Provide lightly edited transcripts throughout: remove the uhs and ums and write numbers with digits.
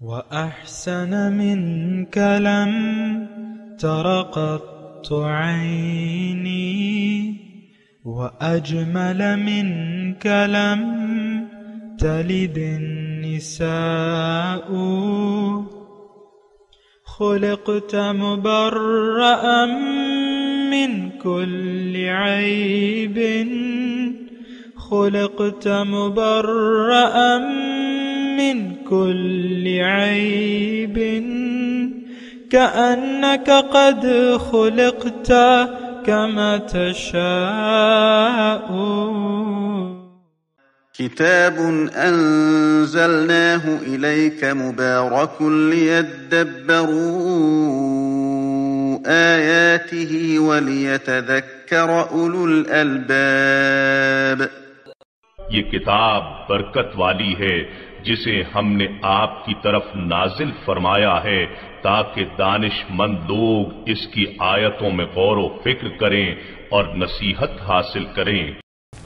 وأحسن منك لم تر قط عيني وأجمل منك لم تلد النساء خلقت مبرأ من كل عيب خلقت مبرأ من كل عيب كأنك قد خلقت كما تشاء. كتاب أنزلناه إليك مبارك ليدبروا آياته وليتذكر أولو الألباب. یہ کتاب برکت والی ہے جسے ہم نے آپ کی طرف نازل فرمایا ہے تاکہ دانش مند لوگ اس کی آیتوں میں غور و فکر کریں اور نصیحت حاصل کریں.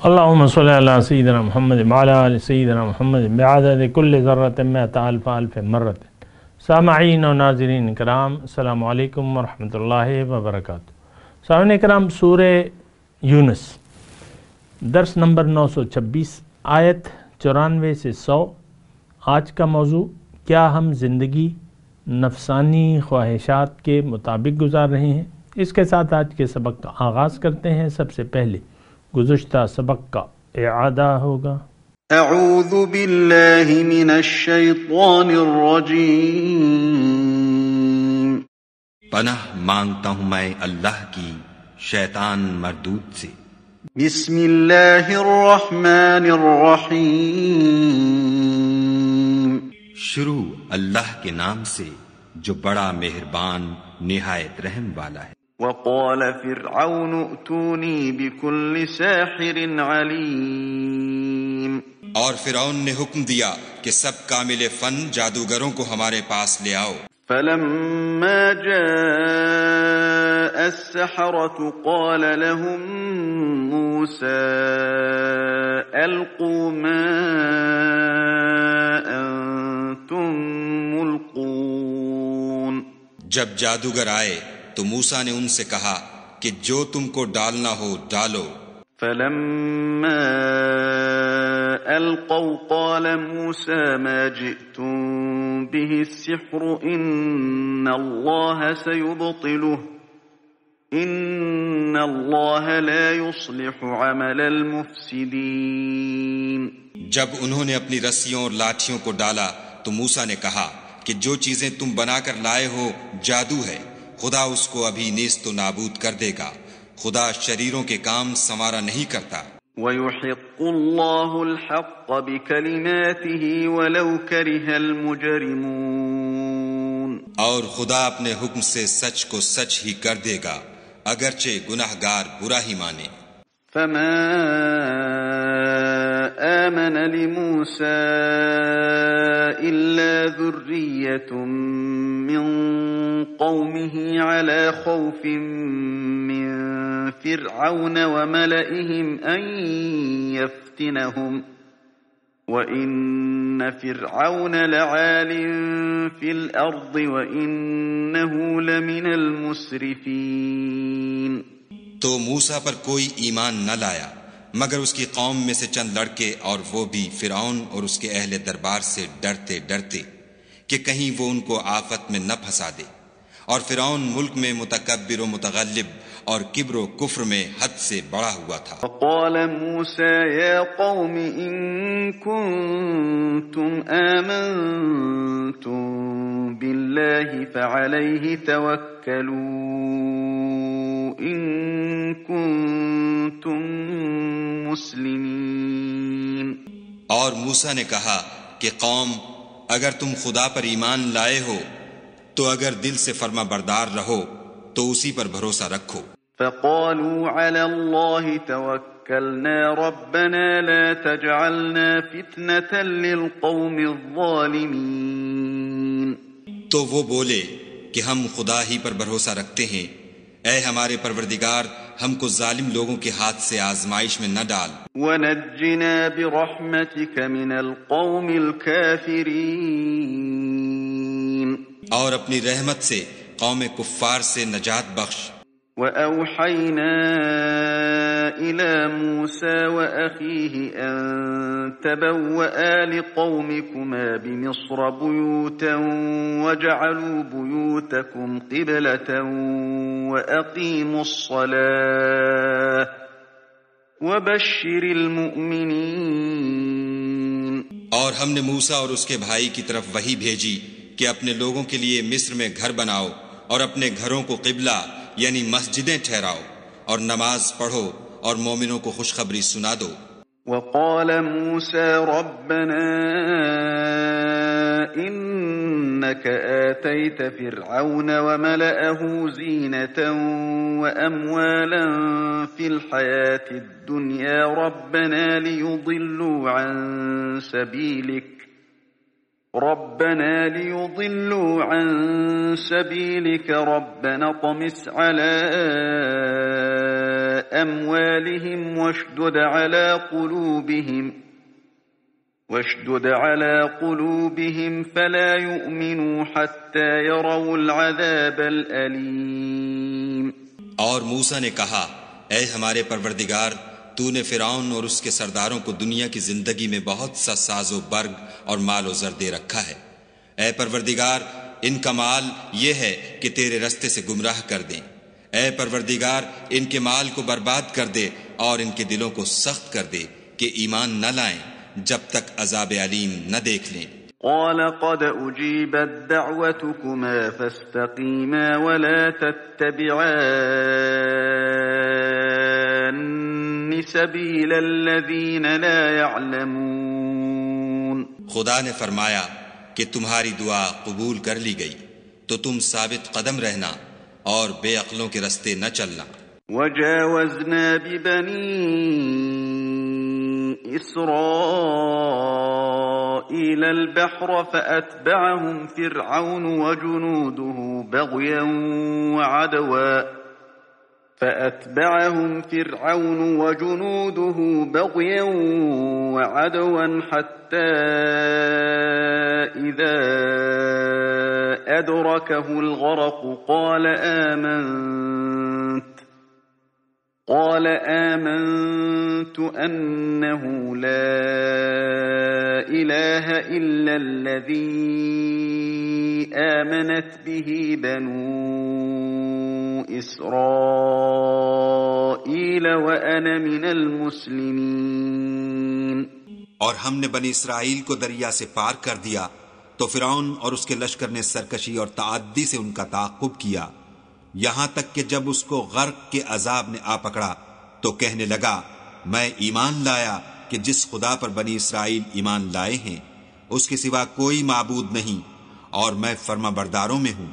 اللہم صلی علی سیدنا محمد وعلی آل سیدنا محمد بعدد کل ذرۃ مئۃ الف الف مرۃ. سامعین و ناظرین کرام، السلام علیکم ورحمۃ اللہ وبرکاتہ. سامعین کرام، سورہ یونس درس نمبر 926 آیت 94 سے 100. آج کا موضوع: کیا ہم زندگی نفسانی خواہشات کے مطابق گزار رہے ہیں؟ اس کے ساتھ آج کے سبق کا آغاز کرتے ہیں. سب سے پہلے گزشتہ سبق کا اعادہ ہوگا. اعوذ باللہ من الشیطان الرجیم. پناہ مانگتا ہوں میں اللہ کی شیطان مردود سے. بسم اللہ الرحمن الرحیم. شروع اللہ کے نام سے جو بڑا مہربان نہایت رحم والا ہے. وقال فرعون ائتونی بكل ساحر علیم. اور فرعون نے حکم دیا کہ سب کامل فن جادوگروں کو ہمارے پاس لے آؤ. فلما جاء السحرة قال لهم موسى ألقوا ما أنتم ملقون. جب جادوگر آئے تو موسیٰ نے ان سے کہا کہ جو تم کو ڈالنا ہو ڈالو. فلما ألقوا قال موسى ما جئتم به السحر إن الله سيبطله إن الله لا يصلح عمل المفسدين. جب انہوں نے اپنی رسیوں اور لاٹھیوں کو ڈالا تو موسیٰ نے کہا کہ جو چیزیں تم بنا کر لائے ہو جادو ہے، خدا اس کو ابھی نیست و نابود کر دے گا. خدا شریروں کے کام سنوارا نہیں کرتا. وَيُحِقُّ اللَّهُ الْحَقَّ بِكَلِمَاتِهِ وَلَوْ كَرِهَ الْمُجْرِمُونَ. اور خدا اپنے حکم سے سچ کو سچ ہی کر دے گا اگرچہ گناہگار برا ہی مانے. فما آمن لموسى إلا ذرية من قومه على خوف من فرعون وملئهم أن يفتنهم وَإِنَّ فِرْعَوْنَ لَعَالٍ فِي الْأَرْضِ وَإِنَّهُ لَمِنَ الْمُسْرِفِينَ. تو موسیٰ پر کوئی ایمان نہ لایا مگر اس کی قوم میں سے چند لڑکے، اور وہ بھی فرعون اور اس کے اہل دربار سے ڈرتے ڈرتے کہ کہیں وہ ان کو آفت میں نہ پھنسا دے. اور فرعون ملک میں متکبر و متغلب اور کبر و کفر میں حد سے بڑا ہوا تھا. وقال موسى يا قوم إن كنتم آمنتم بالله فعليه توكلوا إن كنتم مسلمين. اور موسیٰ نے کہا کہ قوم، اگر تم خدا پر ایمان لائے ہو تو اگر دل سے فرما بردار رہو تو اسی پر بھروسہ رکھو. فقالوا على الله توكلنا ربنا لا تجعلنا فتنة للقوم الظالمين. تو وہ بولے کہ ہم خدا ہی پر بھروسہ رکھتے ہیں، اے ہمارے پروردگار ہم کو ظالم لوگوں کے ہاتھ سے آزمائش میں نہ ڈال. وَنَجِّنَا بِرَحْمَتِكَ مِنَ الْقَوْمِ الْكَافِرِينَ. اور اپنی رحمت سے قوم کفار سے نجات بخش۔ وَأَوْحَيْنَا إِلَى مُوسَى وَأَخِيهِ أَن تَبَوَّآ لِقَوْمِكُمَا بِمِصْرَ بُيُوتًا وَاجْعَلُوا بُيُوتَكُمْ قِبْلَةً وَأَقِيمُوا الصَّلَاةَ وَبَشِّرِ الْمُؤْمِنِينَ۔ اور ہم نے موسیٰ اور اس کے بھائی کی طرف وحی بھیجی کہ اپنے لوگوں کے لیے مصر میں گھر بناؤ اور اپنے گھروں کو قبلہ یعنی مسجدیں ٹھہراؤ اور نماز پڑھو اور مومنوں کو خوشخبری سنا دو۔ وقال موسى ربنا إنك آتيت فرعون وملأه زينة وأموالا في الحياة الدنيا ربنا ليضلوا عن سبيلك ربنا طمس على أموالهم واشدد على قلوبهم فلا يؤمنوا حتى يروا العذاب الأليم۔ اور موسیٰ نے کہا اے ہمارے پروردگار، تو نے فرعون اور اس کے سرداروں کو دنیا کی زندگی میں بہت سا ساز و برگ اور مال و زر دے رکھا ہے۔ اے پروردگار، ان کا مال یہ ہے کہ تیرے رستے سے گمراہ کر دیں۔ اے پروردگار، ان کے مال کو برباد کر دے اور ان کے دلوں کو سخت کر دے کہ ایمان نہ لائیں جب تک عذاب علیم نہ دیکھ لیں۔ قال قد أجيبت دعوتكما فاستقيما ولا تتبعان سبيل الذين لا يعلمون۔ خدا نے فرمایا کہ تمہاری دعا قبول کر لی گئی تو تم ثابت قدم رہنا اور بے عقلوں کے رستے نہ چلنا۔ وجاوزنا ببني إسرائيل البحر فأتبعهم فرعون وجنوده بغيا وعدوا حتى إذا أدركه الغرق قال آمنت أنه لا إله إلا الذي آمنت به بنو إسرائيل وأنا من المسلمين۔ اور ہم نے بنی اسرائیل کو دریا سے پار کر دیا تو فرعون اور اس کے لشکر نے سرکشی اور تعدی سے ان کا تعاقب کیا، یہاں تک کہ جب اس کو غرق کے عذاب نے آ پکڑا تو کہنے لگا میں ایمان لایا کہ جس خدا پر بنی اسرائیل ایمان لائے ہیں اس کے سوا کوئی معبود نہیں اور میں فرما برداروں میں ہوں۔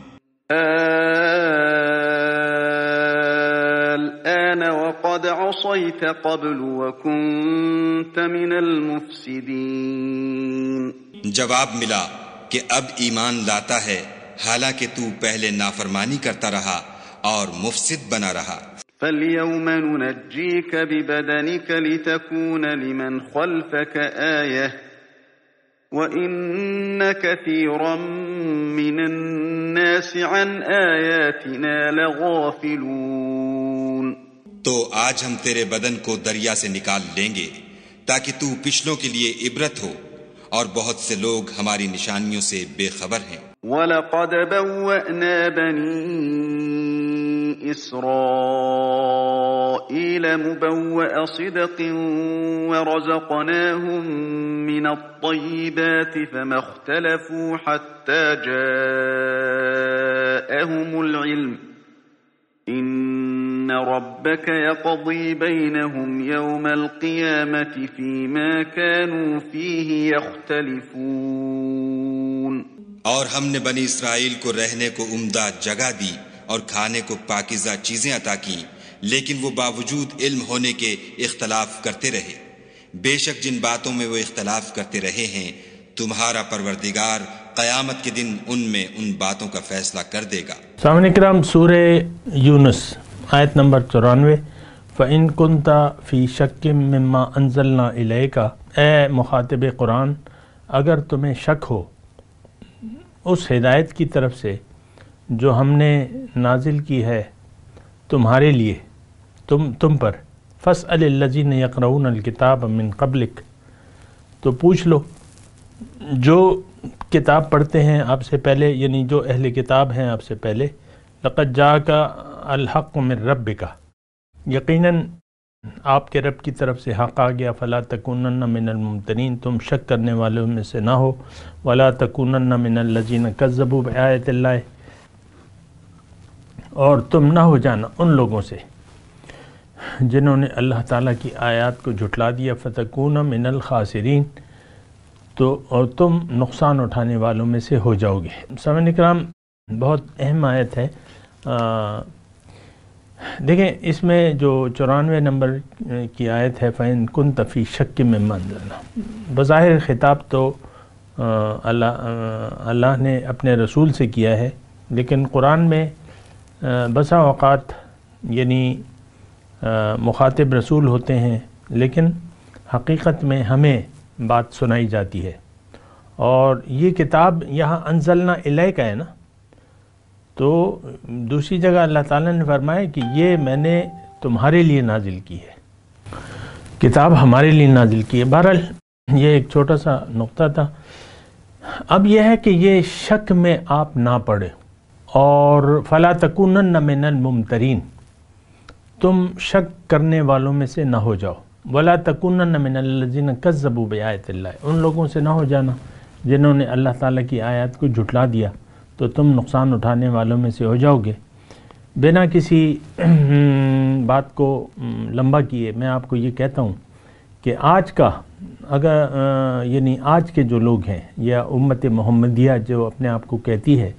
الآن وقد عصيت قبل وكنت من المفسدين۔ جواب ملا کہ اب ایمان لاتا ہے حالانکہ تو پہلے نافرمانی کرتا رہا اور مفسد بنا رہا۔ فَالْيَوْمَ نُنَجِّيكَ بِبَدَنِكَ لِتَكُونَ لِمَنْ خَلْفَكَ آيَةً وَإِنَّ كَثِيرًا مِّنَ النَّاسِ عَنْ آيَاتِنَا لَغَافِلُونَ۔ تو آج ہم تیرے بدن کو دریا سے نکال لیں گے تاکہ تو پچھلوں کے لیے عبرت ہو، اور بہت سے لوگ ہماری نشانیوں سے بے خبر ہیں۔ وَلَقَدْ بَوَّأْنَا بَنِي إِسْرَائِيلَ مُبَوَّأَ صِدْقٍ وَرَزَقْنَاهُم مِّنَ الطَّيِّبَاتِ فَمَا اخْتَلَفُوا حَتَّى جَاءَهُمُ الْعِلْمُ إِنَّ رَبَّكَ يَقْضِي بَيْنَهُمْ يَوْمَ الْقِيَامَةِ فِيمَا كَانُوا فِيهِ يَخْتَلِفُونَ۔ اور ہم نے بنی اسرائیل کو رہنے کو عمدہ جگہ دی اور کھانے کو پاکیزہ چیزیں عطا کی، لیکن وہ باوجود علم ہونے کے اختلاف کرتے رہے۔ بے شک جن باتوں میں وہ اختلاف کرتے رہے ہیں تمہارا پروردگار قیامت کے دن ان میں ان باتوں کا فیصلہ کر دے گا۔ سامعین کرام، سورہ یونس آیت نمبر 94۔ فَإِن كُنْتَ فِي شَكٍّ مِّمَّا أَنزَلْنَا إِلَيْكَ، اے مخاطب قرآن اگر تمہیں شک ہو اس ہدایت کی طرف سے جو ہم نے نازل کی ہے تمہارے لیے، تم پر، فاسأل الذین یقرؤون الکتاب من قبلک، تو پوچھ لو جو کتاب پڑھتے ہیں آپ سے پہلے، یعنی جو اہل کتاب ہیں آپ سے پہلے، لقد جاءک الحق من ربک، یقیناً آپ کے رب کی طرف سے حق آ گیا، فلا تکونن من الممترین، تم شک کرنے والوں میں سے نہ ہو، ولا تکونن من الذین کذبوا بآیات اللہ، اور تم نہ ہو جانا ان لوگوں سے جنہوں نے اللہ تعالیٰ کی آیات کو جھٹلا دیا، فتکون من الخاسرین، تو اور تم نقصان اٹھانے والوں میں سے ہو جاؤ گے۔ سامعین کرام، بہت اہم آیت ہے۔ دیکھیں اس میں جو 94 نمبر کی آیت ہے، فَإِن كُنتَ فِي شَكٍّ مِّمَّا أَنزَلْنَا، بظاہر خطاب تو اللہ نے اپنے رسول سے کیا ہے، لیکن قرآن میں بسا اوقات یعنی مخاطب رسول ہوتے ہیں، لیکن حقیقت میں ہمیں بات سنائی جاتی ہے۔ اور یہ کتاب یہاں انزلنا الیک ہے نا، تو دوسری جگہ اللہ تعالیٰ نے فرمایا کہ یہ میں نے تمہارے لیے نازل کی ہے، کتاب ہمارے لیے نازل کی ہے۔ بہرحال یہ ایک چھوٹا سا نقطہ تھا۔ اب یہ ہے کہ یہ شک میں آپ نہ پڑیں، اور فلا تکونن من الممترین، تم شک کرنے والوں میں سے نہ ہو جاؤ، ولا تکونن من الذین کذبوا بآیات اللہ، ان لوگوں سے نہ ہو جانا جنہوں نے اللہ تعالیٰ کی آیات کو جھٹلا دیا، تو تم نقصان اٹھانے والوں میں سے ہو جاؤ گے۔ بنا کسی بات کو لمبا کیے میں آپ کو یہ کہتا ہوں کہ آج کا یعنی آج کے جو لوگ ہیں یا امت محمدیہ جو اپنے آپ کو کہتی ہے،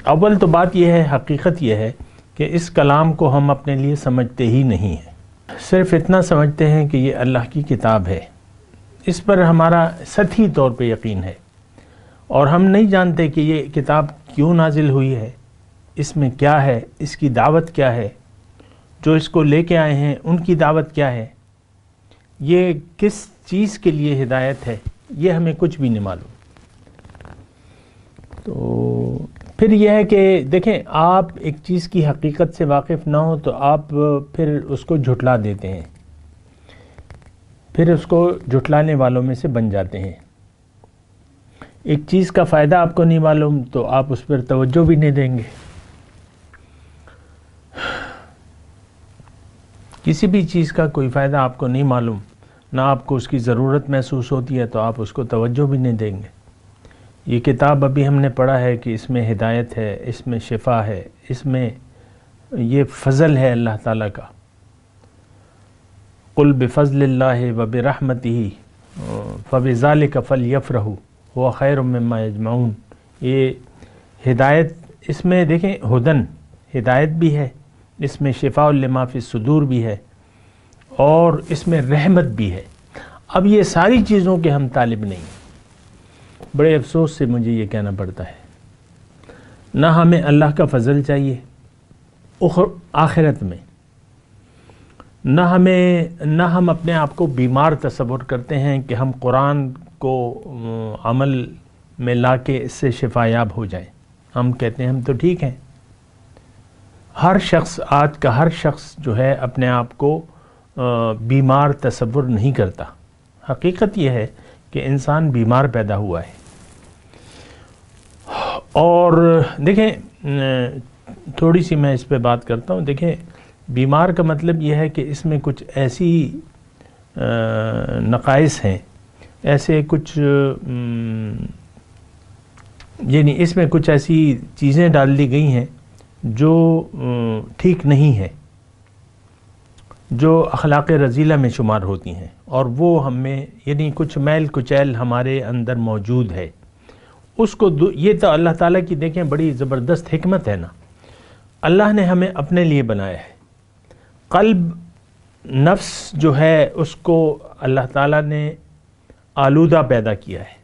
اول تو بات یہ ہے، حقیقت یہ ہے کہ اس کلام کو ہم اپنے لیے سمجھتے ہی نہیں ہیں، صرف اتنا سمجھتے ہیں کہ یہ اللہ کی کتاب ہے، اس پر ہمارا سطحی طور پہ یقین ہے، اور ہم نہیں جانتے کہ یہ کتاب کیوں نازل ہوئی ہے، اس میں کیا ہے، اس کی دعوت کیا ہے، جو اس کو لے کے آئے ہیں ان کی دعوت کیا ہے، یہ کس چیز کے لیے ہدایت ہے، یہ ہمیں کچھ بھی نہیں معلوم۔ تو پھر یہ ہے کہ دیکھیں، آپ ایک چیز کی حقیقت سے واقف نہ ہو تو آپ پھر اس کو جھٹلا دیتے ہیں، پھر اس کو جھٹلانے والوں میں سے بن جاتے ہیں۔ ایک چیز کا فائدہ آپ کو نہیں معلوم تو آپ اس پر توجہ بھی نہیں دیں گے، کسی بھی چیز کا کوئی فائدہ آپ کو نہیں معلوم، نہ آپ کو اس کی ضرورت محسوس ہوتی ہے تو آپ اس کو توجہ بھی نہیں دیں گے۔ یہ کتاب ابھی ہم نے پڑھا ہے کہ اس میں ہدایت ہے، اس میں شفا ہے، اس میں یہ فضل ہے اللہ تعالیٰ کا۔ قُلْ بِفَضْلِ اللَّهِ وَبِرَحْمَتِهِ فَبِذَلِكَ فَلْيَفْرَحُوا هُوَ خَيْرٌ مِّمَّا يَجْمَعُونَ۔ یہ ہدایت، اس میں دیکھیں ہدن، ہدایت بھی ہے، اس میں شفاء لما فی الصدور بھی ہے، اور اس میں رحمت بھی ہے۔ اب یہ ساری چیزوں کے ہم طالب نہیں، بڑے افسوس سے مجھے یہ کہنا پڑتا ہے۔ نہ ہمیں اللہ کا فضل چاہیے آخرت میں، نہ ہم اپنے آپ کو بیمار تصور کرتے ہیں کہ ہم قرآن کو عمل میں لا کے اس سے شفا یاب ہو جائیں۔ ہم کہتے ہیں ہم تو ٹھیک ہیں۔ ہر شخص، آج کا ہر شخص جو ہے اپنے آپ کو بیمار تصور نہیں کرتا۔ حقیقت یہ ہے کہ انسان بیمار پیدا ہوا ہے۔ اور دیکھیں، تھوڑی سی میں اس پہ بات کرتا ہوں۔ دیکھیں، بیمار کا مطلب یہ ہے کہ اس میں کچھ ایسی نقائص ہیں، ایسے کچھ یعنی اس میں کچھ ایسی چیزیں ڈال دی گئی ہیں جو ٹھیک نہیں ہے، جو اخلاق رذیلہ میں شمار ہوتی ہیں، اور وہ ہم میں یعنی کچھ میل کچیل ہمارے اندر موجود ہے۔ اس کو یہ تو اللہ تعالیٰ کی دیکھیں بڑی زبردست حکمت ہے نا، اللہ نے ہمیں اپنے لیے بنایا ہے۔ قلب، نفس جو ہے اس کو اللہ تعالیٰ نے آلودہ پیدا کیا ہے،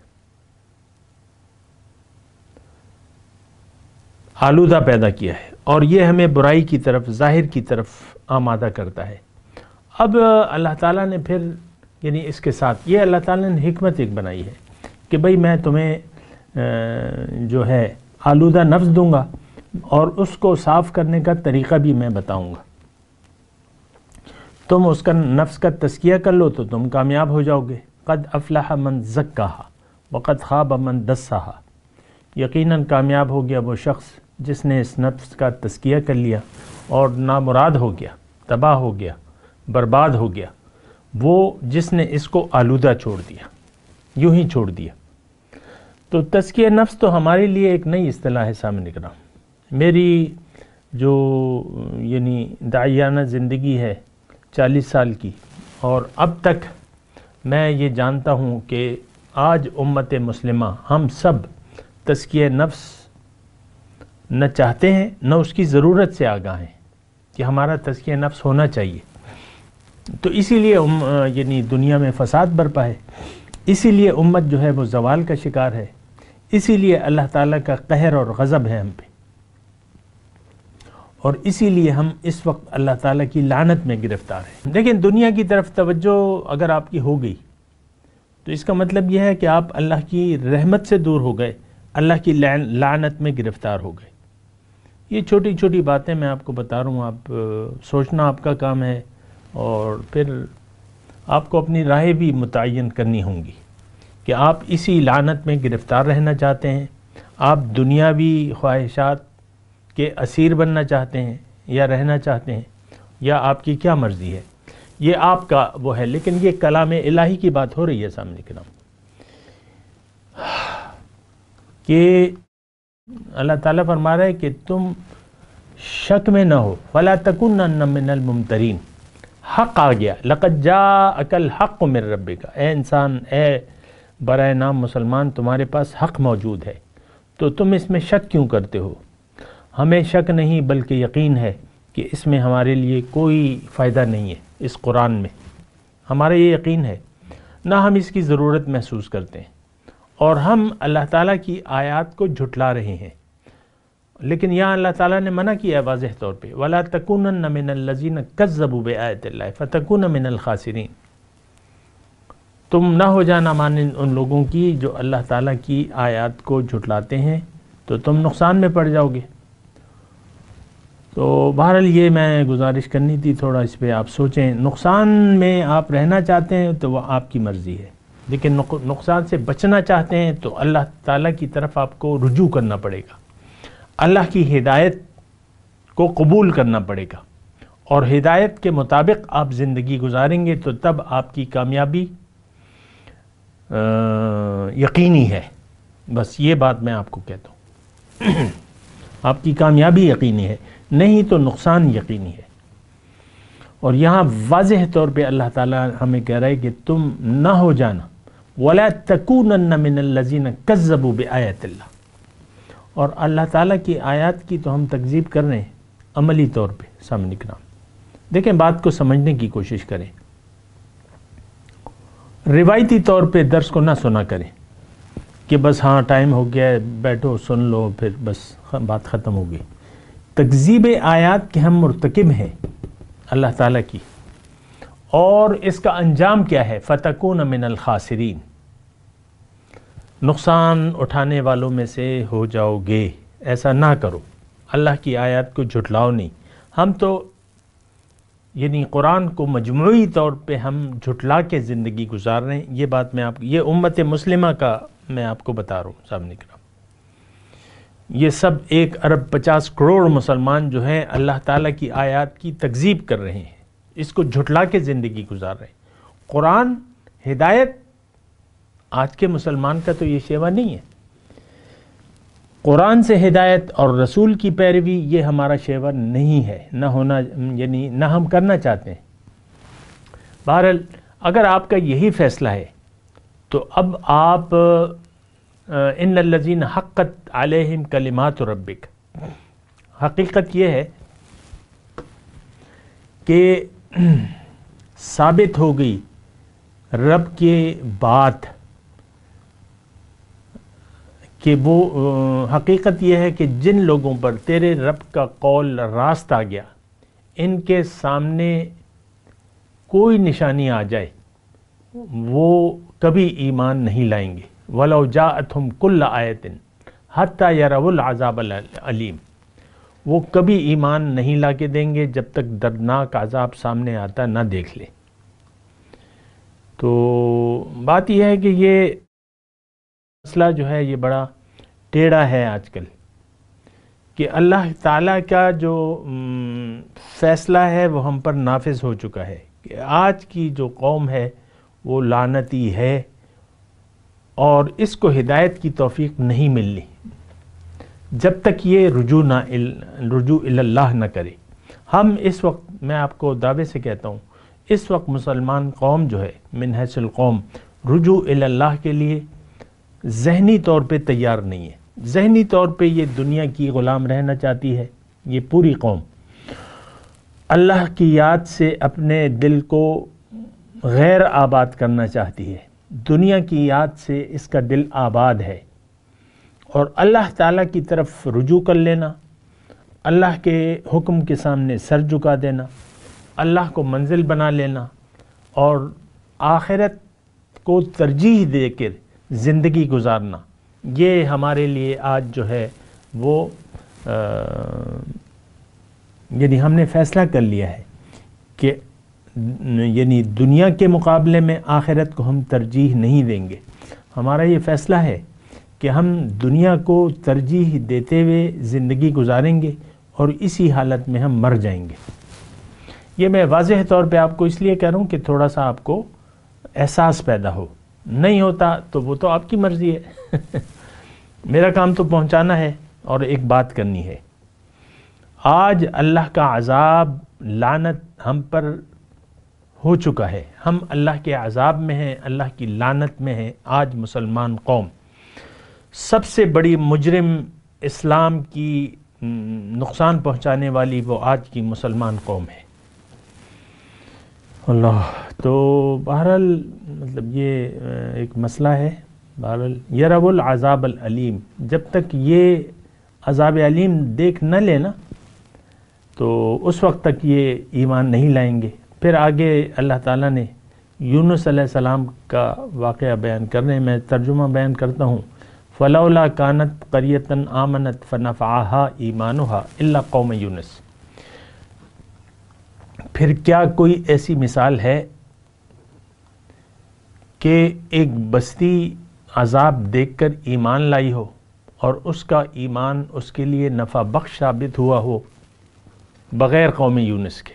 آلودہ پیدا کیا ہے، اور یہ ہمیں برائی کی طرف، ظاہر کی طرف آمادہ کرتا ہے۔ اب اللہ تعالیٰ نے پھر یعنی اس کے ساتھ یہ اللہ تعالیٰ نے حکمت ایک بنائی ہے کہ بھئی میں تمہیں جو ہے آلودہ نفس دوں گا، اور اس کو صاف کرنے کا طریقہ بھی میں بتاؤں گا۔ تم اس کا نفس کا تزکیہ کر لو تو تم کامیاب ہو جاؤ گے۔ قد افلح من زکاہا وقد خاب من دساہا، یقیناً کامیاب ہو گیا وہ شخص جس نے اس نفس کا تزکیہ کر لیا اور نامراد ہو گیا، تباہ ہو گیا، برباد ہو گیا وہ جس نے اس کو آلودہ چھوڑ دیا، یوں ہی چھوڑ دیا۔ تو تزکیہ نفس تو ہمارے لیے ایک نئی اصطلاح ہے سامنے کرام۔ میری جو یعنی داعیانہ زندگی ہے 40 سال کی، اور اب تک میں یہ جانتا ہوں کہ آج امت مسلمہ ہم سب تزکیہ نفس نہ چاہتے ہیں نہ اس کی ضرورت سے آگاہ ہیں کہ ہمارا تزکیہ نفس ہونا چاہیے۔ تو اسی لیے یعنی دنیا میں فساد برپا ہے، اسی لیے امت جو ہے وہ زوال کا شکار ہے، اسی لیے اللہ تعالیٰ کا قہر اور غضب ہے ہم پہ، اور اسی لیے ہم اس وقت اللہ تعالیٰ کی لعنت میں گرفتار ہیں۔ لیکن دنیا کی طرف توجہ اگر آپ کی ہو گئی تو اس کا مطلب یہ ہے کہ آپ اللہ کی رحمت سے دور ہو گئے، اللہ کی لعنت میں گرفتار ہو گئے۔ یہ چھوٹی چھوٹی باتیں میں آپ کو بتا رہا ہوں، آپ سوچنا آپ کا کام ہے، اور پھر آپ کو اپنی راہیں بھی متعین کرنی ہوں گی کہ آپ اسی لعنت میں گرفتار رہنا چاہتے ہیں، آپ دنیاوی خواہشات کے اسیر بننا چاہتے ہیں یا رہنا چاہتے ہیں، یا آپ کی کیا مرضی ہے، یہ آپ کا وہ ہے۔ لیکن یہ کلام الہی کی بات ہو رہی ہے سامنے کے نام، کہ اللہ تعالیٰ فرما رہا ہے کہ تم شک میں نہ ہو، وَلَا تَكُنَّنَّ مِنَ الْمُمْتَرِينَ، حق آ گیا، لَقَدْ جَاءَكَ الْحَقُّ مِن رَبِّكَ، اے انسان، اے برائے نام مسلمان، تمہارے پاس حق موجود ہے، تو تم اس میں شک کیوں کرتے ہو؟ ہمیں شک نہیں بلکہ یقین ہے کہ اس میں ہمارے لیے کوئی فائدہ نہیں ہے، اس قرآن میں ہمارا یہ یقین ہے، نہ ہم اس کی ضرورت محسوس کرتے ہیں، اور ہم اللہ تعالیٰ کی آیات کو جھٹلا رہے ہیں۔ لیکن یہاں اللہ تعالیٰ نے منع کیا ہے واضح طور پہ، وَلَا تَكُونَنَّ مِنَ الَّذِينَ كَذَّبُوا بِآيَاتِ اللَّهِ فَتَكُونَ مِنَ الْخَاسِرِينَ، تم نہ ہو جانا مانند ان لوگوں کی جو اللہ تعالیٰ کی آیات کو جھٹلاتے ہیں، تو تم نقصان میں پڑ جاؤ گے۔ تو بہرحال یہ میں گزارش کرنی تھی، تھوڑا اس پہ آپ سوچیں۔ نقصان میں آپ رہنا چاہتے ہیں تو وہ آپ کی مرضی ہے، لیکن نقصان سے بچنا چاہتے ہیں تو اللہ تعالیٰ کی طرف آپ کو رجوع کرنا پڑے گا، اللہ کی ہدایت کو قبول کرنا پڑے گا، اور ہدایت کے مطابق آپ زندگی گزاریں گے تو تب آپ کی کامیابی یقینی ہے۔ بس یہ بات میں آپ کو کہتا ہوں، آپ کی کامیابی یقینی ہے، نہیں تو نقصان یقینی ہے۔ اور یہاں واضح طور پہ اللہ تعالیٰ ہمیں کہہ رہا ہے کہ تم نہ ہو جانا، وَلَا تَكُونَنَّ مِنَ الَّذِينَ كَذَّبُوا بِآيَاتِ اللَّهِ، اور اللہ تعالیٰ کی آیات کی تو ہم تکذیب کر رہے ہیں عملی طور پہ سامنے کرام۔ دیکھیں بات کو سمجھنے کی کوشش کریں، روایتی طور پہ درس کو نہ سنا کریں کہ بس ہاں ٹائم ہو گیا ہے، بیٹھو سن لو، پھر بس بات ختم ہو گئی۔ تکذیب آیات کے ہم مرتکب ہیں اللہ تعالیٰ کی، اور اس کا انجام کیا ہے؟ فَتَكُونَ مِنَ الْخَاسِرِينَ، نقصان اٹھانے والوں میں سے ہو جاؤ گے۔ ایسا نہ کرو، اللہ کی آیات کو جھٹلاؤ نہیں۔ ہم تو یعنی قرآن کو مجموعی طور پہ ہم جھٹلا کے زندگی گزار رہے ہیں۔ یہ بات میں یہ امت مسلمہ کا میں آپ کو بتا رہا ہوں سامنے کرام، یہ سب 1 ارب 50 کروڑ مسلمان جو ہیں اللہ تعالیٰ کی آیات کی تکذیب کر رہے ہیں، اس کو جھٹلا کے زندگی گزار رہے ہیں۔ قرآن ہدایت آج کے مسلمان کا تو یہ شیوا نہیں ہے، قرآن سے ہدایت اور رسول کی پیروی یہ ہمارا شیوا نہیں ہے، نہ ہونا یعنی نہ ہم کرنا چاہتے ہیں۔ بہرحال اگر آپ کا یہی فیصلہ ہے تو اب آپ ان الذین حقت علیہم کلمات ربک، حقیقت یہ ہے کہ ثابت ہو گئی رب کی بات، کہ وہ حقیقت یہ ہے کہ جن لوگوں پر تیرے رب کا قول راست آ گیا، ان کے سامنے کوئی نشانی آ جائے وہ کبھی ایمان نہیں لائیں گے، وَلَوْ جَاءَتْهُمْ كُلَّ آیَةٍ حَتَّى يَرَوُا الْعَذَابَ الْعَلِيمَ، وہ کبھی ایمان نہیں لا کے دیں گے جب تک دردناک عذاب سامنے آتا نہ دیکھ لے۔ تو بات یہ ہے کہ یہ مسئلہ جو ہے یہ بڑا ٹیڑھا ہے آج کل، کہ اللہ تعالیٰ کا جو فیصلہ ہے وہ ہم پر نافذ ہو چکا ہے کہ آج کی جو قوم ہے وہ لعنتی ہے، اور اس کو ہدایت کی توفیق نہیں ملنی جب تک یہ رجوع اللہ نہ کرے۔ ہم اس وقت، میں آپ کو دعوے سے کہتا ہوں، اس وقت مسلمان قوم جو ہے من حیث القوم رجوع اللہ کے لیے ذہنی طور پہ تیار نہیں ہے۔ ذہنی طور پہ یہ دنیا کی غلام رہنا چاہتی ہے، یہ پوری قوم اللہ کی یاد سے اپنے دل کو غیر آباد کرنا چاہتی ہے، دنیا کی یاد سے اس کا دل آباد ہے، اور اللہ تعالیٰ کی طرف رجوع کر لینا، اللہ کے حکم کے سامنے سر جھکا دینا، اللہ کو منزل بنا لینا، اور آخرت کو ترجیح دے کر زندگی گزارنا، یہ ہمارے لیے آج جو ہے وہ یعنی ہم نے فیصلہ کر لیا ہے کہ یعنی دنیا کے مقابلے میں آخرت کو ہم ترجیح نہیں دیں گے۔ ہمارا یہ فیصلہ ہے کہ ہم دنیا کو ترجیح دیتے ہوئے زندگی گزاریں گے اور اسی حالت میں ہم مر جائیں گے۔ یہ میں واضح طور پہ آپ کو اس لیے کہہ رہا ہوں کہ تھوڑا سا آپ کو احساس پیدا ہو، نہیں ہوتا تو وہ تو آپ کی مرضی ہے میرا کام تو پہنچانا ہے اور ایک بات کرنی ہے۔ آج اللہ کا عذاب، لعنت ہم پر ہو چکا ہے، ہم اللہ کے عذاب میں ہیں، اللہ کی لعنت میں ہیں۔ آج مسلمان قوم سب سے بڑی مجرم، اسلام کی نقصان پہنچانے والی وہ آج کی مسلمان قوم ہے۔ اللہ تو بہرحال مطلب یہ ایک مسئلہ ہے۔ بہرحال یرب العذاب العلیم، جب تک یہ عذاب علیم دیکھ نہ لینا تو اس وقت تک یہ ایمان نہیں لائیں گے۔ پھر آگے اللہ تعالیٰ نے یونس علیہ السلام کا واقعہ بیان کرنے میں ترجمہ بیان کرتا ہوں، فلولا کانت قریۃ آمنت فنفعها ایمانها الا قوم یونس۔ پھر کیا کوئی ایسی مثال ہے کہ ایک بستی عذاب دیکھ کر ایمان لائی ہو اور اس کا ایمان اس کے لیے نفع بخش ثابت ہوا ہو بغیر قوم یونس کے؟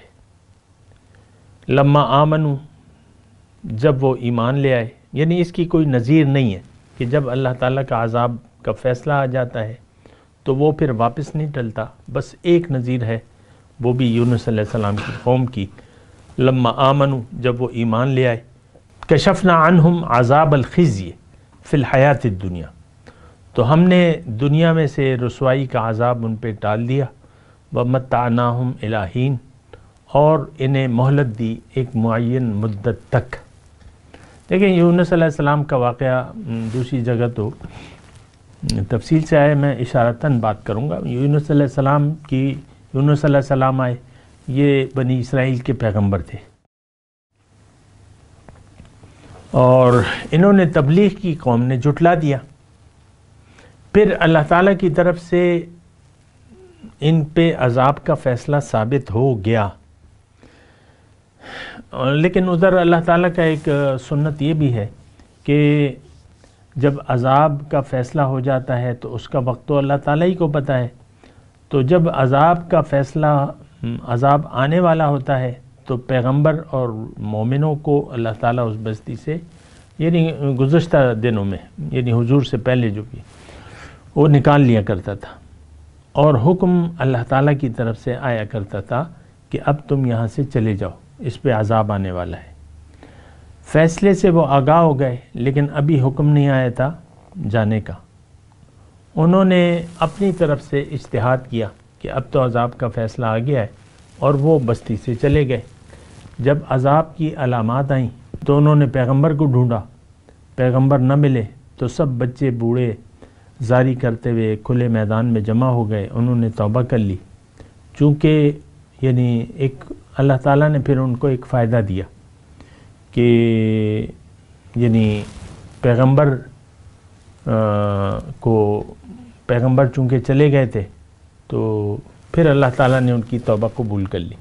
لما آمنو، جب وہ ایمان لے آئے، یعنی اس کی کوئی نظیر نہیں ہے کہ جب اللہ تعالیٰ کا عذاب کا فیصلہ آ جاتا ہے تو وہ پھر واپس نہیں ٹلتا۔ بس ایک نظیر ہے، وہ بھی یونس علیہ السلام کی قوم کی، لما آمنو، جب وہ ایمان لے آئے، کشفنا عنہم عذاب الخزی فی الحیات الدنیا، تو ہم نے دنیا میں سے رسوائی کا عذاب ان پہ ٹال دیا، ومتعناہم الی حین، اور انہیں مہلت دی ایک معین مدت تک۔ دیکھیں یونس علیہ السلام کا واقعہ دوسری جگہ تو تفصیل سے آئے، میں اشارتاً بات کروں گا۔ یونس علیہ السلام آئے، یہ بنی اسرائیل کے پیغمبر تھے، اور انہوں نے تبلیغ کی، قوم نے جھٹلا دیا۔ پھر اللہ تعالیٰ کی طرف سے ان پہ عذاب کا فیصلہ ثابت ہو گیا، لیکن ادھر اللہ تعالیٰ کا ایک سنت یہ بھی ہے کہ جب عذاب کا فیصلہ ہو جاتا ہے تو اس کا وقت تو اللہ تعالیٰ ہی کو پتہ ہے، تو جب عذاب کا فیصلہ، عذاب آنے والا ہوتا ہے تو پیغمبر اور مومنوں کو اللہ تعالیٰ اس بستی سے، یعنی گزشتہ دنوں میں، یعنی حضور سے پہلے جو بھی، وہ نکال لیا کرتا تھا، اور حکم اللہ تعالیٰ کی طرف سے آیا کرتا تھا کہ اب تم یہاں سے چلے جاؤ، اس پہ عذاب آنے والا ہے۔ فیصلے سے وہ آگاہ ہو گئے، لیکن ابھی حکم نہیں آیا تھا جانے کا۔ انہوں نے اپنی طرف سے اجتہاد کیا کہ اب تو عذاب کا فیصلہ آ گیا ہے، اور وہ بستی سے چلے گئے۔ جب عذاب کی علامات آئیں تو انہوں نے پیغمبر کو ڈھونڈا، پیغمبر نہ ملے تو سب بچے بوڑھے زاری کرتے ہوئے کھلے میدان میں جمع ہو گئے۔ انہوں نے توبہ کر لی، چونکہ یعنی ایک اللہ تعالیٰ نے پھر ان کو ایک فائدہ دیا کہ یعنی پیغمبر کو پیغمبر چونکہ چلے گئے تھے تو پھر اللہ تعالیٰ نے ان کی توبہ قبول کر لی.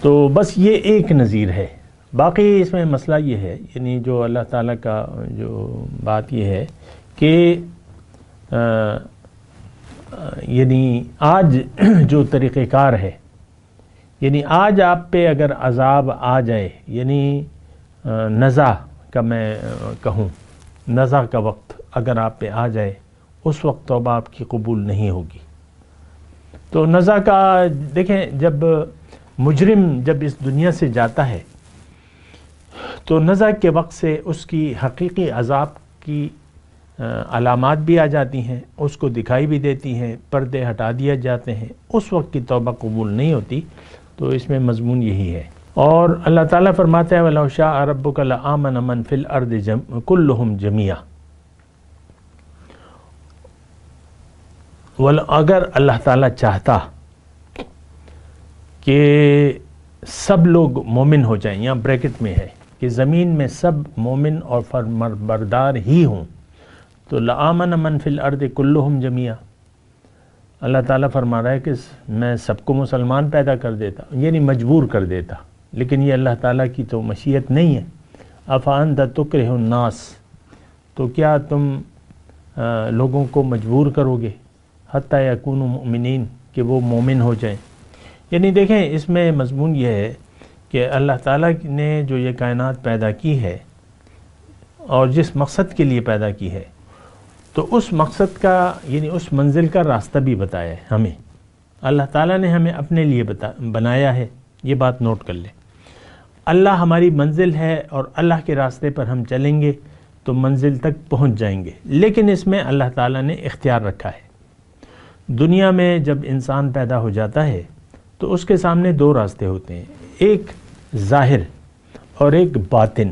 تو بس یہ ایک نظیر ہے. باقی اس میں مسئلہ یہ ہے، یعنی جو اللہ تعالیٰ کا جو بات یہ ہے کہ یعنی آج جو طریقہ کار ہے، یعنی آج آپ پہ اگر عذاب آ جائے، یعنی نزع کا میں کہوں، نزع کا وقت اگر آپ پہ آ جائے، اس وقت توبہ آپ کی قبول نہیں ہوگی. تو نزع کا دیکھیں، جب مجرم جب اس دنیا سے جاتا ہے تو نزع کے وقت سے اس کی حقیقی عذاب کی علامات بھی آ جاتی ہیں، اس کو دکھائی بھی دیتی ہیں، پردے ہٹا دیا جاتے ہیں، اس وقت کی توبہ قبول نہیں ہوتی. تو اس میں مضمون یہی ہے. اور اللہ تعالیٰ فرماتا ہے وَلَوْ شَاءَ رَبُّكَ لَآمَنَ مَنْ فِي الْأَرْضِ كُلُّهُمْ جَمِيعًا. اگر اللہ تعالیٰ چاہتا کہ سب لوگ مومن ہو جائیں، یہاں بریکٹ میں ہے کہ زمین میں سب مومن اور فرمانبردار ہی ہوں، تو لَآمَنَ مَنْ فِي الْأَرْضِ كُلُّهُمْ جَمِيعًا. اللہ تعالیٰ فرما رہا ہے کہ میں سب کو مسلمان پیدا کر دیتا، یعنی مجبور کر دیتا، لیکن یہ اللہ تعالیٰ کی تو مشیت نہیں ہے. أَفَأَنْتَ تُكْرِهُ النَّاسِ، تو کیا تم لوگوں کو مجبور کرو گے حَتَّى يَكُونُوا مُؤْمِنِينَ، کہ وہ مومن ہو جائیں. یعنی دیکھیں اس میں مضمون یہ ہے کہ اللہ تعالیٰ نے جو یہ کائنات پیدا کی ہے اور جس مقصد کے لیے پیدا کی ہے، تو اس مقصد کا یعنی اس منزل کا راستہ بھی بتایا ہے ہمیں. اللہ تعالیٰ نے ہمیں اپنے لیے بنایا ہے، یہ بات نوٹ کر لیں. اللہ ہماری منزل ہے اور اللہ کے راستے پر ہم چلیں گے تو منزل تک پہنچ جائیں گے. لیکن اس میں اللہ تعالیٰ نے اختیار رکھا ہے. دنیا میں جب انسان پیدا ہو جاتا ہے تو اس کے سامنے دو راستے ہوتے ہیں، ایک ظاہر اور ایک باطن.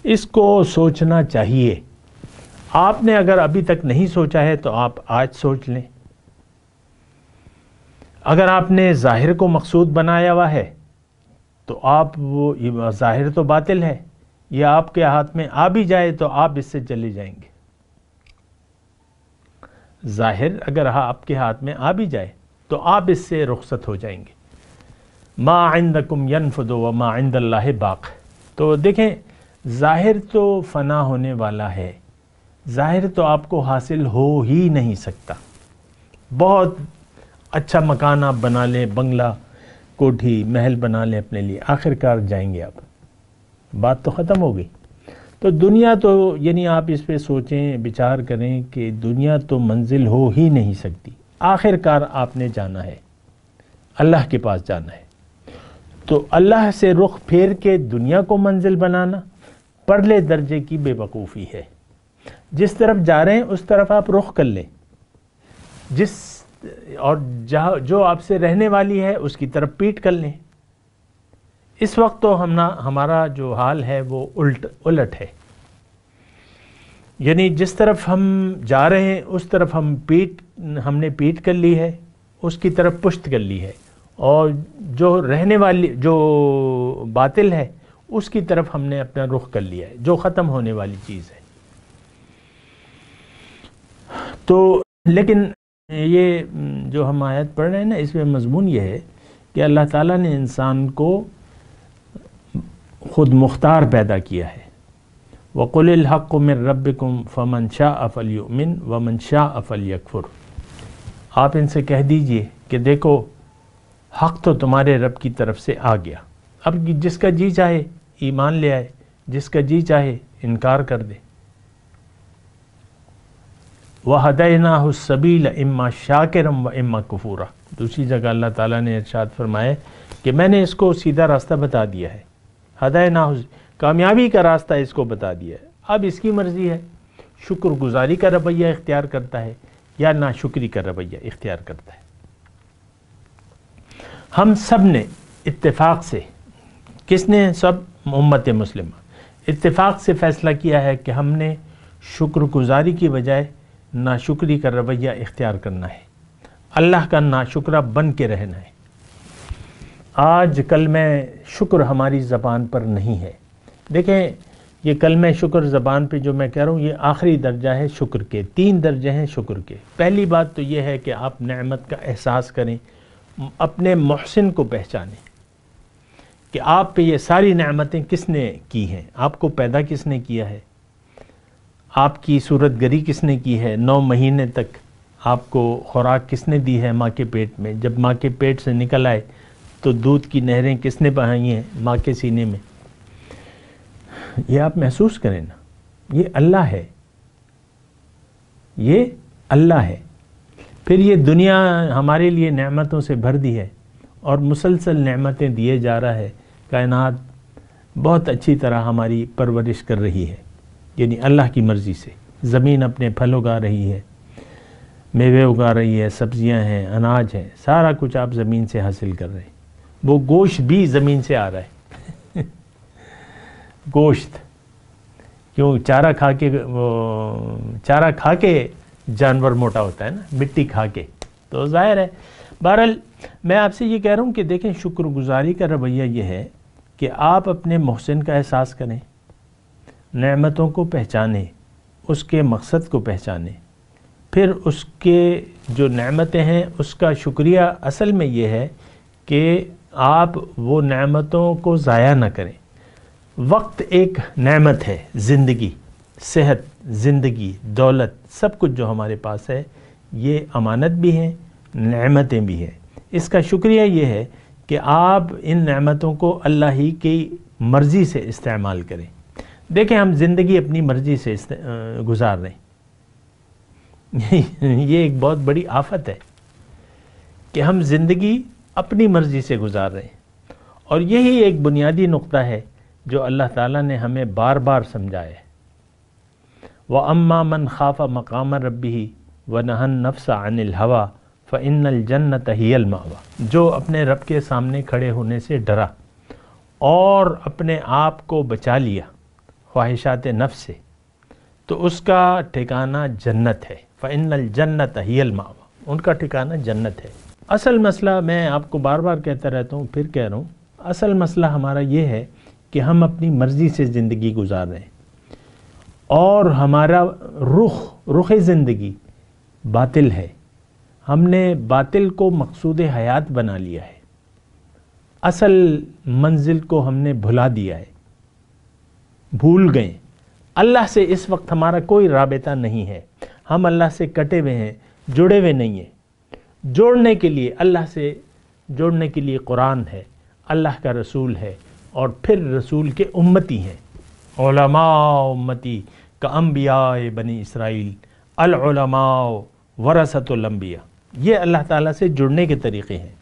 اس کو سوچنا چاہیے. آپ نے اگر ابھی تک نہیں سوچا ہے تو آپ آج سوچ لیں. اگر آپ نے ظاہر کو مقصود بنایا ہوا ہے تو آپ وہ ظاہر تو باطل ہے، یہ آپ کے ہاتھ میں آ بھی جائے تو آپ اس سے چلے جائیں گے. ظاہر اگر آپ کے ہاتھ میں آ بھی جائے تو آپ اس سے رخصت ہو جائیں گے. ما عندکم ینفد وما عند اللہ باق. تو دیکھیں ظاہر تو فنا ہونے والا ہے، ظاہر تو آپ کو حاصل ہو ہی نہیں سکتا. بہت اچھا مکان آپ بنا لیں، بنگلہ، کوٹھی، محل بنا لیں اپنے لیے، آخر کار جائیں گے آپ، بات تو ختم ہو گئی. تو دنیا تو یعنی آپ اس پہ سوچیں، بچار کریں کہ دنیا تو منزل ہو ہی نہیں سکتی. آخر کار آپ نے جانا ہے، اللہ کے پاس جانا ہے. تو اللہ سے رخ پھیر کے دنیا کو منزل بنانا پرلے درجے کی بے وقوفی ہے. جس طرف جا رہے ہیں اس طرف آپ رخ کر لیں، اور جو آپ سے رہنے والی ہے اس کی طرف پیٹ کر لیں. اس وقت تو ہمارا جو حال ہے وہ الٹ ہے. یعنی جس طرف ہم جا رہے ہیں اس طرف ہم نے پیٹ کر لی ہے، اس کی طرف پشت کر لی ہے، اور جو رہنے والی جو باطل ہے اس کی طرف ہم نے اپنا رخ کر لیا ہے، جو ختم ہونے والی چیز ہے. تو لیکن یہ جو ہم آیت پڑھ رہے ہیں نا، اس میں مضمون یہ ہے کہ اللہ تعالیٰ نے انسان کو خود مختار پیدا کیا ہے. وَقُلِ الْحَقُّ مِن رَبِّكُمْ فَمَنْ شَاءَ فَلْيُؤْمِنْ وَمَنْ شَاءَ فَلْيَكْفُرْ. آپ ان سے کہہ دیجئے کہ دیکھو حق تو تمہارے رب کی طرف سے آ گیا، اب جس کا جی چاہے ایمان لے آئے، جس کا جی چاہے انکار کر دے. وَهَدَيْنَاهُ السَّبِيلَ إِمَّا شَاكِرًا وَإِمَّا كُفُورًا. دوسری جگہ اللہ تعالیٰ نے ارشاد فرمایا کہ میں نے اس کو سیدھا راستہ بتا دیا ہے. ہدایناہ، کامیابی کا راستہ اس کو بتا دیا ہے. اب اس کی مرضی ہے، شکر گزاری کا رویہ اختیار کرتا ہے یا ناشکری کا رویہ اختیار کرتا ہے. ہم سب نے اتفاق سے، کس نے؟ سب امت مسلمہ اتفاق سے فیصلہ کیا ہے کہ ہم نے شکر گزاری کی بجائے ناشکری کا رویہ اختیار کرنا ہے، اللہ کا ناشکرہ بن کے رہنا ہے. آج کل میں شکر ہماری زبان پر نہیں ہے. دیکھیں یہ کلمہ شکر زبان پہ جو میں کہہ رہا ہوں یہ آخری درجہ ہے شکر کے، 3 درجے ہیں شکر کے۔ پہلی بات تو یہ ہے کہ آپ نعمت کا احساس کریں، اپنے محسن کو پہچانیں کہ آپ پہ یہ ساری نعمتیں کس نے کی ہیں، آپ کو پیدا کس نے کیا ہے، آپ کی صورت گری کس نے کی ہے، 9 مہینے تک آپ کو خوراک کس نے دی ہے ماں کے پیٹ میں، جب ماں کے پیٹ سے نکل آئے تو دودھ کی نہریں کس نے بہائی ہیں ماں کے سینے میں، یہ آپ محسوس کریں نا، یہ اللہ ہے، یہ اللہ ہے۔ پھر یہ دنیا ہمارے لیے نعمتوں سے بھر دی ہے اور مسلسل نعمتیں دیے جا رہا ہے، کائنات بہت اچھی طرح ہماری پرورش کر رہی ہے، یعنی اللہ کی مرضی سے۔ زمین اپنے پھل اگا رہی ہے، میوے اگا رہی ہے، سبزیاں ہیں، اناج ہے، سارا کچھ آپ زمین سے حاصل کر رہے ہیں۔ وہ گوشت بھی زمین سے آ رہا ہے گوشت، کیوں چارہ کھا کے جانور موٹا ہوتا ہے نا، مٹی کھا کے، تو ظاہر ہے۔ بہرحال میں آپ سے یہ کہہ رہا ہوں کہ دیکھیں شکر گزاری کا رویہ یہ ہے کہ آپ اپنے محسن کا احساس کریں، نعمتوں کو پہچانیں، اس کے مقصد کو پہچانیں، پھر اس کے جو نعمتیں ہیں اس کا شکریہ اصل میں یہ ہے کہ آپ وہ نعمتوں کو ضائع نہ کریں۔ وقت ایک نعمت ہے، زندگی، صحت، زندگی، دولت، سب کچھ جو ہمارے پاس ہے یہ امانت بھی ہیں، نعمتیں بھی ہیں۔ اس کا شکریہ یہ ہے کہ آپ ان نعمتوں کو اللہ ہی کی مرضی سے استعمال کریں۔ دیکھیں ہم زندگی اپنی مرضی سے گزار رہے ہیں یہ ایک بہت بڑی آفت ہے کہ ہم زندگی اپنی مرضی سے گزار رہے ہیں، اور یہی ایک بنیادی نقطہ ہے جو اللہ تعالیٰ نے ہمیں بار بار سمجھایا ہے۔ وَأَمَّا مَنْ خَافَ مَقَامَ رَبِّهِ وَنَهَى النَّفْسَ عَنِ الْهَوَىٰ فَإِنَّ الْجَنَّةَ هِيَ الْمَأْوَىٰ، جو اپنے رب کے سامنے کھڑے ہونے سے ڈرا اور اپنے آپ کو بچا لیا خواہشات نفس سے، تو اس کا ٹھکانہ جنت ہے۔ فَإِنَّ الْجَنَّةَ هِيَ الْمَأْوَىٰ، ان کا ٹھکانہ جنت ہے۔ اصل مسئلہ میں آپ کو بار بار کہتا رہتا ہوں، پھر کہہ رہا ہوں، اصل مسئلہ ہمارا یہ ہے کہ ہم اپنی مرضی سے زندگی گزار رہے ہیں اور ہمارا رخ زندگی باطل ہے۔ ہم نے باطل کو مقصود حیات بنا لیا ہے، اصل منزل کو ہم نے بھلا دیا ہے، بھول گئے۔ اللہ سے اس وقت ہمارا کوئی رابطہ نہیں ہے، ہم اللہ سے کٹے ہوئے ہیں، جڑے ہوئے نہیں ہیں۔ جوڑنے کے لیے اللہ سے جوڑنے کے لیے قرآن ہے، اللہ کا رسول ہے، اور پھر رسول کے امتی ہیں۔ علماء امتی کا انبیاء بنی اسرائیل، العلماء ورثۃ الانبیاء، یہ اللہ تعالیٰ سے جڑنے کے طریقے ہیں۔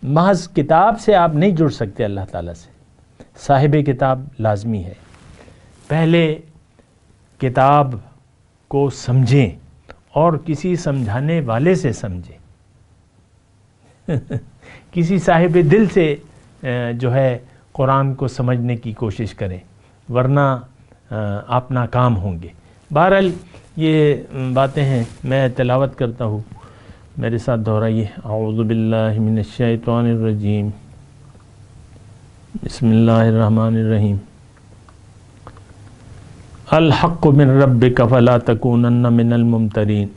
محض کتاب سے آپ نہیں جڑ سکتے اللہ تعالیٰ سے، صاحب کتاب لازمی ہے۔ پہلے کتاب کو سمجھیں اور کسی سمجھانے والے سے سمجھیں کسی صاحب دل سے جو ہے قرآن کو سمجھنے کی کوشش کریں، ورنہ آپ ناکام ہوں گے۔ بہرحال یہ باتیں ہیں، میں تلاوت کرتا ہوں، میرے ساتھ دہرائیے۔ اعوذ باللہ من الشیطان الرجیم، بسم اللہ الرحمن الرحیم۔ الحق من ربک فلا تکونن من الممترین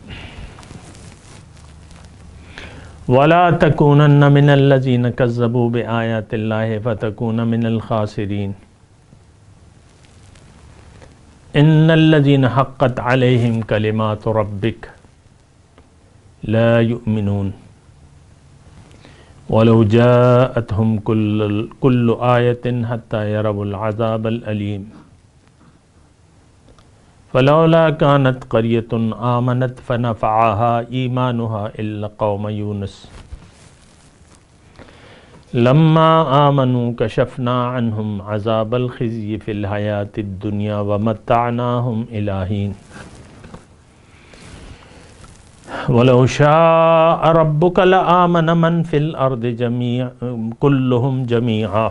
ولا تکونن من الذین کذبوا بآیات اللہ فتکون من الخاسرین ان الذین حقت علیہم کلمات ربک لا یؤمنون ولو جاءتهم كل آیۃ حتی یروا العذاب الألیم فلولا كانت قرية آمنت فنفعها إيمانها إلا قوم يونس لما آمنوا كشفنا عنهم عذاب الخزي في الحياة الدنيا ومتعناهم إلى حين ولو شاء ربك لآمن من في الأرض كلهم جميعا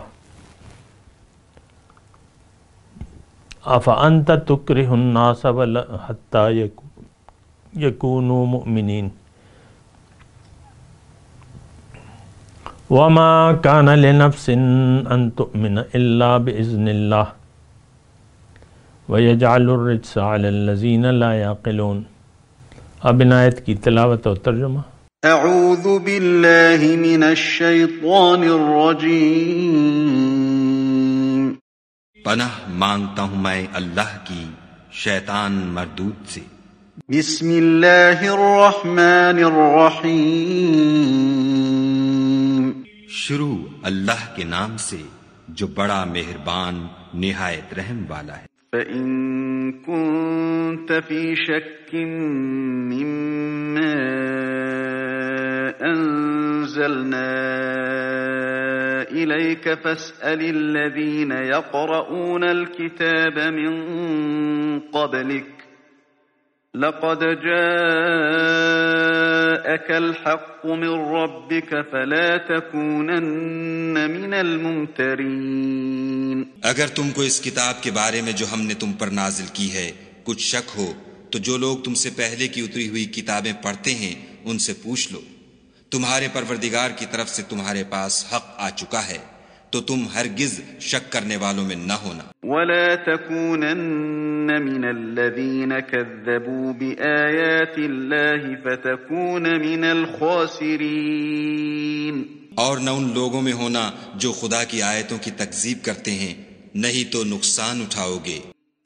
افانت تکرہ الناس حتی یکونوا مؤمنین وما کان لنفس ان تؤمن الا باذن اللہ وَيَجْعَلُ الرِّجْسَ عَلَى الَّذِينَ لَا يَعْقِلُونَ۔ اب ان آیت کی تلاوت اور ترجمہ۔ اعوذ باللہ من الشیطان الرجیم۔ پناہ مانگتا ہوں میں اللہ کی شیطان مردود سے۔ بسم اللہ الرحمن الرحیم۔ شروع اللہ کے نام سے جو بڑا مہربان نہایت رحم والا ہے۔ فَإِن كُنتَ فِي شَكٍّ مِّمَّا أَنزَلْنَا إِلَيْكَ فَاسْأَلِ الَّذِينَ يَقْرَؤُونَ الْكِتَابَ مِن قَبْلِكَ لَقَدْ جَاءَكَ الْحَقُّ مِن رَّبِّكَ فَلَا تَكُونَنَّ مِنَ الْمُمْتَرِينَ۔ اگر تم کو اس کتاب کے بارے میں جو ہم نے تم پر نازل کی ہے کچھ شک ہو تو جو لوگ تم سے پہلے کی اتری ہوئی کتابیں پڑھتے ہیں ان سے پوچھ لو، تمہارے پروردگار کی طرف سے تمہارے پاس حق آ چکا ہے تو تم ہرگز شک کرنے والوں میں نہ ہونا۔ وَلَا تَكُونَنَّ مِنَ الَّذِينَ كَذَّبُوا بِآيَاتِ اللَّهِ فَتَكُونَ مِنَ الْخَاسِرِينَ۔ اور نہ ان لوگوں میں ہونا جو خدا کی آیتوں کی تکذیب کرتے ہیں، نہیں تو نقصان اٹھاؤ گے۔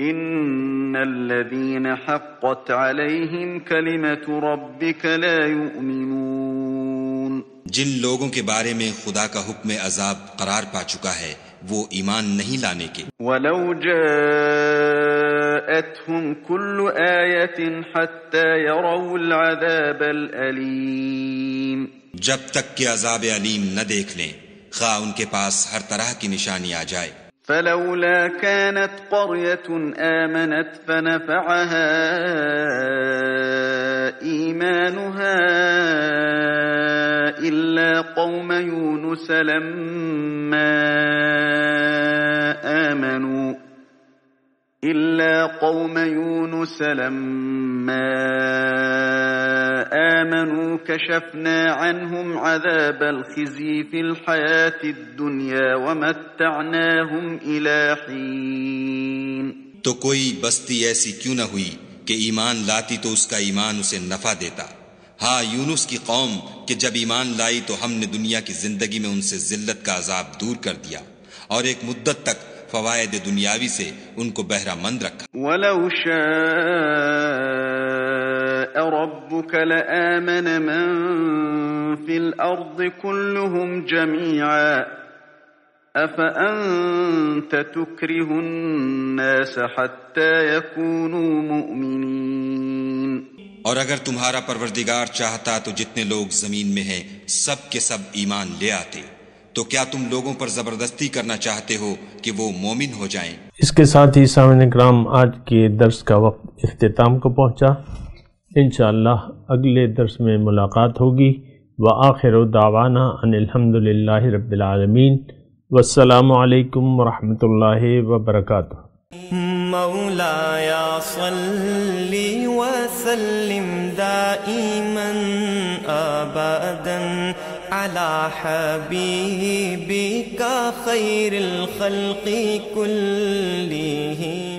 إِنَّ الَّذِينَ حَقَّتْ عَلَيْهِمْ كَلِمَةُ رَبِّكَ لَا يُؤْمِنُونَ۔ جن لوگوں کے بارے میں خدا کا حکم عذاب قرار پا چکا ہے وہ ایمان نہیں لانے کے۔ وَلَوْ جَاءَتْهُمْ كُلُّ آيَةٍ حَتَّى يَرَوْا الْعَذَابَ الْأَلِيمَ۔ جب تک کہ عذاب علیم نہ دیکھ لیں، خواہ ان کے پاس ہر طرح کی نشانی آ جائے۔ فَلَوْلَا كَانَتْ قَرْيَةٌ آمَنَتْ فَنَفَعَهَا إِيمَانُهَا إِلَّا قَوْمَ يُونُسَ لَمَّا آمَنُوا كَشَفْنَا عَنْهُمْ عَذَابَ الْخِزْيِ فِي الْحَيَاةِ الدُّنْيَا وَمَتَّعْنَاهُمْ إِلَى حِينٍ۔ تو کوئی بستی ایسی کیوں نہ ہوئی کہ ایمان لاتی تو اس کا ایمان اسے نفع دیتا۔ ہاں یونس کی قوم کہ جب ایمان لائی تو ہم نے دنیا کی زندگی میں ان سے ذلت کا عذاب دور کر دیا اور ایک مدت تک فوائد دنیاوی سے ان کو بہرہ مند رکھا۔ وَلَوْ شَاءَ رَبُّكَ لَآمَنَ مَن فِي الْأَرْضِ كُلُّهُمْ جَمِيعًا أَفَأَنْتَ تُكْرِهُ النَّاسَ حَتَّى يَكُونُوا مُؤْمِنِينَ۔ اور اگر تمہارا پروردگار چاہتا تو جتنے لوگ زمین میں ہیں سب کے سب ایمان لے آتے، تو کیا تم لوگوں پر زبردستی کرنا چاہتے ہو کہ وہ مومن ہو جائیں؟ اس کے ساتھ ہی سامعین کرام آج کے درس کا وقت اختتام کو پہنچا۔ انشاءاللہ اگلے درس میں ملاقات ہوگی۔ وآخر دعوانا ان الحمدللہ رب العالمین، والسلام علیکم ورحمۃ اللہ وبرکاتہ۔ مولایا صلی وسلم دائما ابدا على حبیبک خیر الخلق کلہم۔